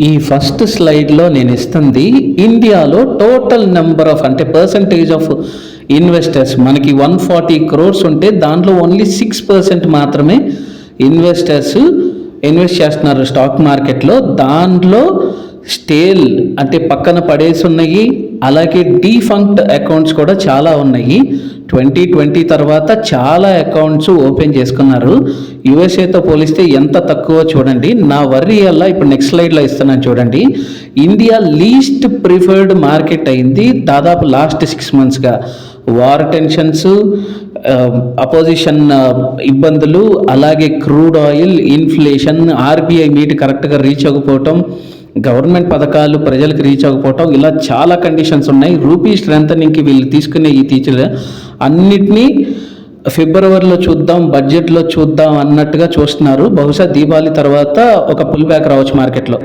ఈ ఫస్ట్ స్లైడ్లో నేను ఇస్తుంది ఇండియాలో టోటల్ నెంబర్ ఆఫ్ అంటే పర్సంటేజ్ ఆఫ్ ఇన్వెస్టర్స్ మనకి 140 crores ఉంటే దాంట్లో ఓన్లీ 6% మాత్రమే ఇన్వెస్టర్స్ ఇన్వెస్ట్ చేస్తున్నారు స్టాక్ మార్కెట్లో. దాంట్లో స్టేల్ అంటే పక్కన పడేసి ఉన్నాయి, అలాగే డీఫంక్ట్ అకౌంట్స్ కూడా చాలా ఉన్నాయి. 2020 తర్వాత చాలా అకౌంట్స్ ఓపెన్ చేసుకున్నారు. యుఎస్ఏతో పోలిస్తే ఎంత తక్కువ చూడండి. నా వర్రీ అలా ఇప్పుడు నెక్స్ట్ స్లైడ్లో ఇస్తున్నాను చూడండి. ఇండియా లీస్ట్ ప్రిఫర్డ్ మార్కెట్ అయింది దాదాపు లాస్ట్ 6 monthsగా. వార్ టెన్షన్స్, అపోజిషన్ ఇబ్బందులు, అలాగే crude oil, inflation, RBI meet కరెక్ట్గా రీచ్ అవ్వకపోవటం, గవర్నమెంట్ పథకాలు ప్రజలకు రీచ్ అవ్వకపోవటం, ఇలా చాలా కండిషన్స్ ఉన్నాయి. రూపీ స్ట్రెంథనింగ్కి వీళ్ళు తీసుకునే ఈ టీచర్ అన్నిటినీ ఫిబ్రవరిలో చూద్దాం, బడ్జెట్లో చూద్దాం అన్నట్టుగా చూస్తున్నారు. బహుశా దీపావళి తర్వాత ఒక పుల్ బ్యాక్ రావచ్చు మార్కెట్లో.